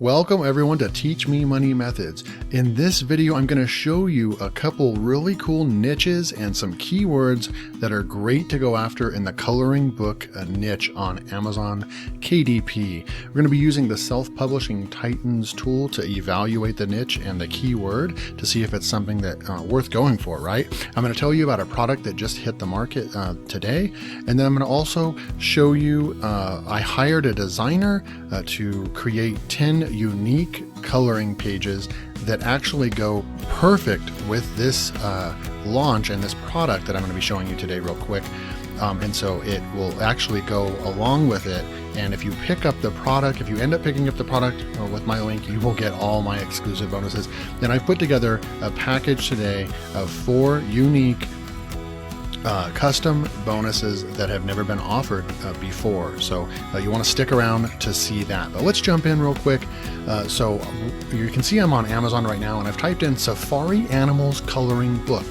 Welcome everyone to Teach Me Money Methods. In this video, I'm going to show you a couple really cool niches and some keywords that are great to go after in the coloring book niche on Amazon KDP. We're going to be using the self-publishing Titans tool to evaluate the niche and the keyword to see if it's something that worth going for, right? I'm going to tell you about a product that just hit the market today, and then I'm going to also show you I hired a designer to create 10 unique coloring pages that actually go perfect with this launch and this product that I'm going to be showing you today real quick. And so it will actually go along with it. And if you pick up the product, if you end up picking up the product with my link, you will get all my exclusive bonuses. And I've put together a package today of 4 unique custom bonuses that have never been offered before. So you want to stick around to see that. But let's jump in real quick. So you can see I'm on Amazon right now, and I've typed in Safari Animals Coloring Book.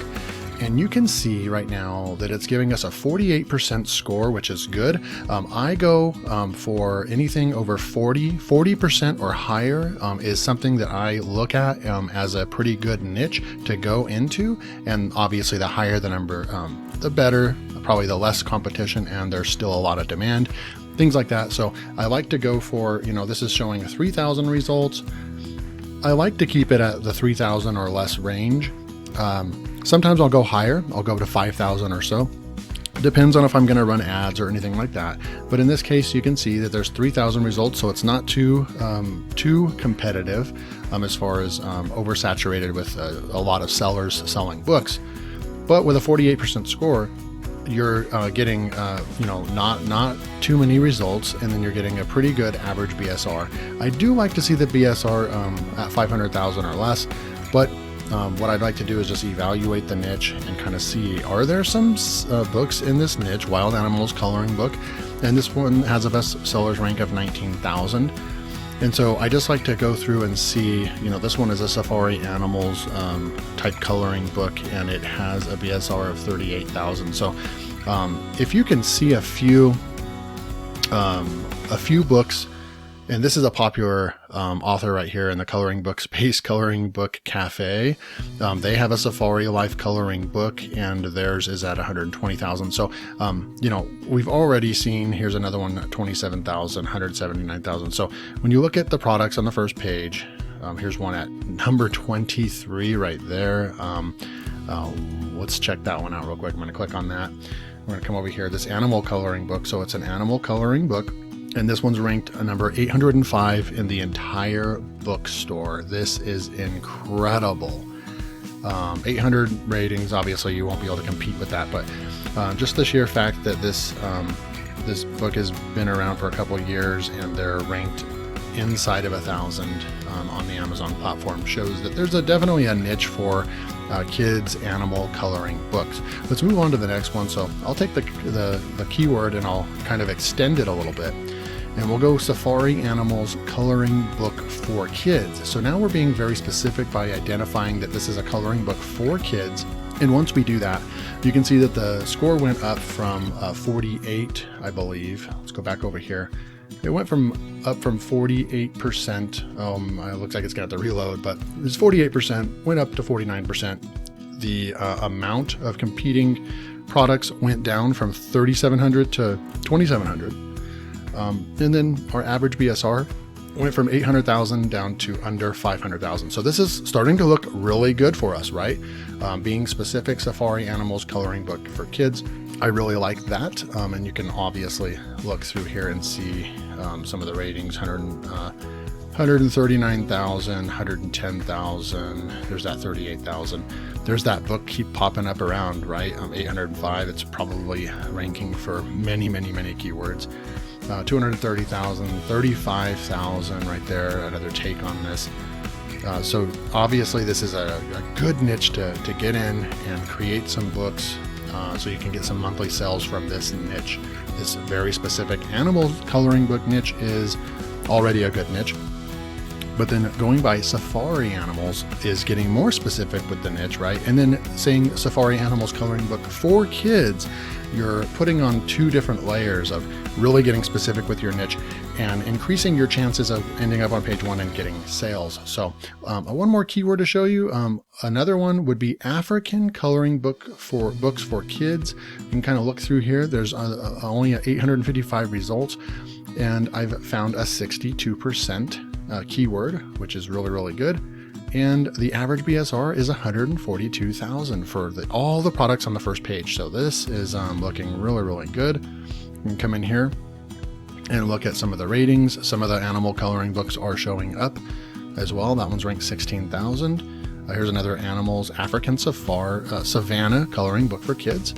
And you can see right now that it's giving us a 48% score, which is good. I go for anything over 40% or higher is something that I look at as a pretty good niche to go into. And obviously the higher the number, the better, probably the less competition, and there's still a lot of demand, things like that. So I like to go for, this is showing 3,000 results. I like to keep it at the 3,000 or less range. Sometimes I'll go higher. I'll go to 5,000 or so. Depends on if I'm going to run ads or anything like that. But in this case, you can see that there's 3,000 results, so it's not too competitive as far as oversaturated with a lot of sellers selling books. But with a 48% score, you're getting not too many results, and then you're getting a pretty good average BSR. I do like to see the BSR at 500,000 or less, but what I'd like to do is just evaluate the niche and kind of see, are there some books in this niche, Wild Animals Coloring Book, and this one has a best sellers rank of 19,000. And so I just like to go through and see, this one is a Safari Animals type coloring book, and it has a BSR of 38,000. So if you can see a few books, and this is a popular author right here in the coloring book space, Coloring Book Cafe. They have a Safari Life coloring book, and theirs is at 120,000. So, we've already seen, here's another one, 27,000, 179,000. So when you look at the products on the first page, here's one at number 23 right there. Let's check that one out real quick. I'm going to click on that. We're going to come over here, this animal coloring book. So it's an animal coloring book. And this one's ranked a number 805 in the entire bookstore. This is incredible. 800 ratings, obviously you won't be able to compete with that, but just the sheer fact that this book has been around for a couple of years and they're ranked inside of 1,000 on the Amazon platform shows that there's definitely a niche for kids animal coloring books. Let's move on to the next one. So I'll take the keyword and I'll kind of extend it a little bit. And we'll go Safari Animals Coloring Book for Kids. So now we're being very specific by identifying that this is a coloring book for kids. And once we do that, you can see that the score went up from 48, I believe. Let's go back over here. It went up from 48%. It looks like it's got to reload, but it's 48%, went up to 49%. The amount of competing products went down from 3,700 to 2,700. And then our average BSR went from 800,000 down to under 500,000. So this is starting to look really good for us, right? Being specific, Safari Animals Coloring Book for Kids. I really like that. And you can obviously look through here and see some of the ratings, 139,000, 110,000. There's that 38,000. There's that book keep popping up around, right? 805. It's probably ranking for many, many, many keywords. 230,000, 35,000 right there, another take on this. So obviously this is a good niche to get in and create some books so you can get some monthly sales from this niche. This very specific animal coloring book niche is already a good niche. But then going by safari animals is getting more specific with the niche, right? And then saying safari animals coloring book for kids, you're putting on 2 different layers of really getting specific with your niche and increasing your chances of ending up on page 1 and getting sales. So one more keyword to show you. Another one would be African coloring book for books for kids. You can kind of look through here. There's only 855 results, and I've found a 62% keyword, which is really, really good. And the average BSR is 142,000 for all the products on the first page. So this is looking really, really good. You can come in here and look at some of the ratings. Some of the animal coloring books are showing up as well. That one's ranked 16,000. Here's another animals African Savannah coloring book for kids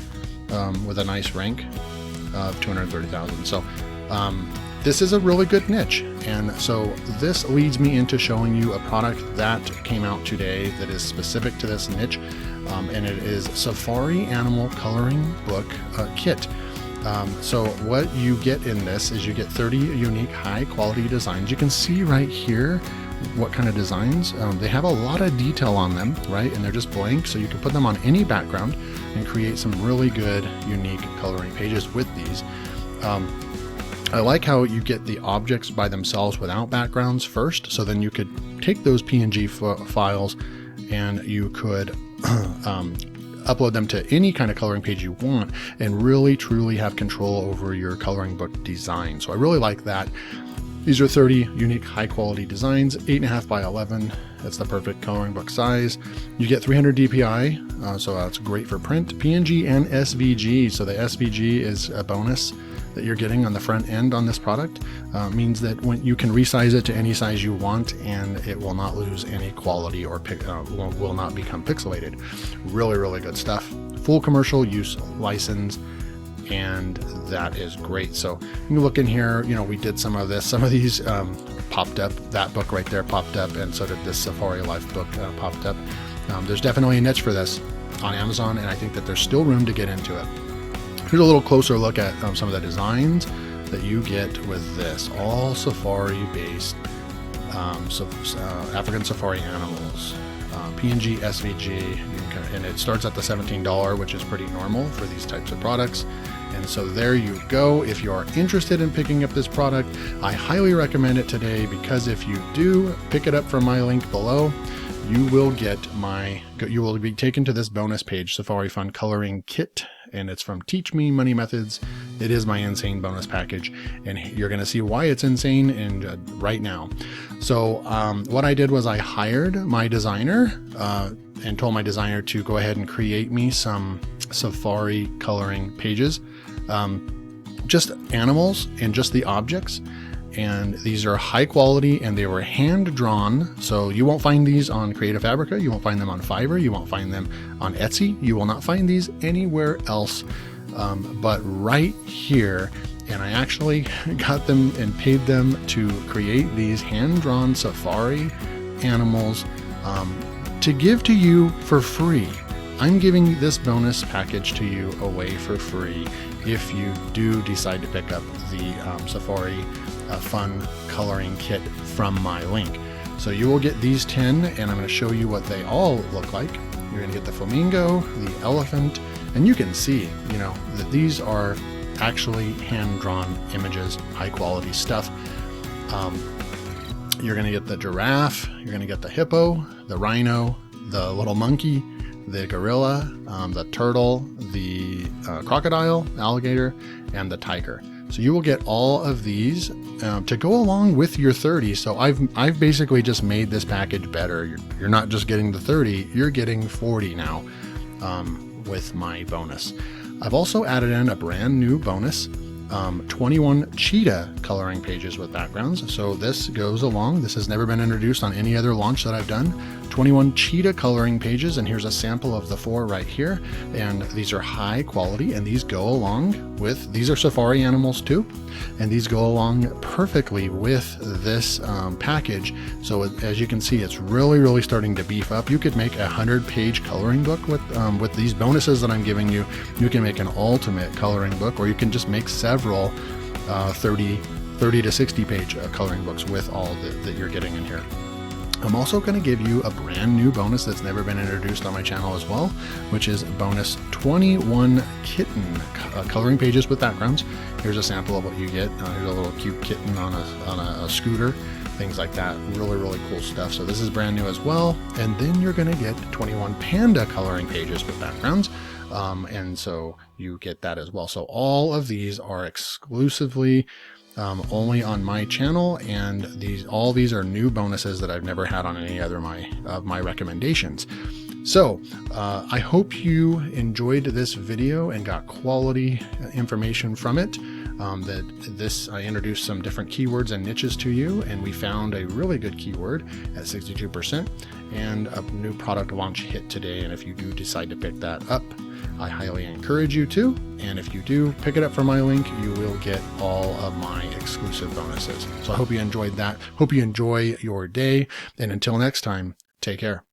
with a nice rank of 230,000. So this is a really good niche. And so this leads me into showing you a product that came out today that is specific to this niche. And it is Safari Animal Coloring Book Kit. So what you get in this is you get 30 unique high quality designs. You can see right here what kind of designs. They have a lot of detail on them, right? And they're just blank, so you can put them on any background and create some really good unique coloring pages with these. I like how you get the objects by themselves without backgrounds first, so then you could take those PNG files and you could upload them to any kind of coloring page you want and really truly have control over your coloring book design. So I really like that. These are 30 unique high quality designs, 8.5 by 11. That's the perfect coloring book size. You get 300 DPI, so that's great for print, PNG, and SVG. So the SVG is a bonus that you're getting on the front end on this product. Means that when you can resize it to any size you want and it will not lose any quality or will not become pixelated. Really, really good stuff. Full commercial use license, and that is great. So you can look in here, we did some of this. Some of these popped up. That book right there popped up, and so did this Safari Life book popped up. There's definitely a niche for this on Amazon, and I think that there's still room to get into it. Here's a little closer look at some of the designs that you get with this. All safari based, African safari animals, PNG, SVG, and it starts at the $17, which is pretty normal for these types of products. And so there you go. If you are interested in picking up this product, I highly recommend it today, because if you do pick it up from my link below, you will be taken to this bonus page, Safari Fun Coloring Kit, and it's from Teach Me Money Methods. It is my insane bonus package, and you're going to see why it's insane right now. So what I did was I hired my designer and told my designer to go ahead and create me some Safari coloring pages, just animals and just the objects. And these are high quality, and they were hand drawn. So you won't find these on Creative Fabrica. You won't find them on Fiverr. You won't find them on Etsy. You will not find these anywhere else but right here. And I actually got them and paid them to create these hand drawn safari animals to give to you for free. I'm giving this bonus package to you away for free if you do decide to pick up the Safari Fun Coloring Kit from my link. So you will get these 10, and I'm going to show you what they all look like. You're going to get the flamingo, the elephant, and you can see, that these are actually hand-drawn images, high-quality stuff. You're going to get the giraffe, you're going to get the hippo, the rhino, the little monkey, the gorilla, the turtle, the crocodile, alligator, and the tiger. So you will get all of these to go along with your 30. So I've basically just made this package better. You're not just getting the 30, you're getting 40 now with my bonus. I've also added in a brand new bonus, 21 cheetah coloring pages with backgrounds. So this goes along. This has never been introduced on any other launch that I've done. 21 cheetah coloring pages, and here's a sample of the 4 right here. And these are high quality, and these go along with, these are safari animals too, and these go along perfectly with this package. So as you can see, it's really, really starting to beef up. You could make a 100-page coloring book with these bonuses that I'm giving you. You can make an ultimate coloring book, or you can just make several 30 to 60 page coloring books with all that you're getting in here. I'm also going to give you a brand new bonus that's never been introduced on my channel as well, which is bonus 21 kitten coloring pages with backgrounds. Here's a sample of what you get. Here's a little cute kitten on a scooter, things like that. Really, really cool stuff. So this is brand new as well. And then you're going to get 21 panda coloring pages with backgrounds. And so you get that as well. So all of these are exclusively only on my channel, and all these are new bonuses that I've never had on any other of my recommendations. So I hope you enjoyed this video and got quality information from it. I introduced some different keywords and niches to you, and we found a really good keyword at 62%, and a new product launch hit today. And if you do decide to pick that up, I highly encourage you to. And if you do pick it up from my link, you will get all of my exclusive bonuses. So I hope you enjoyed that. Hope you enjoy your day. And until next time, take care.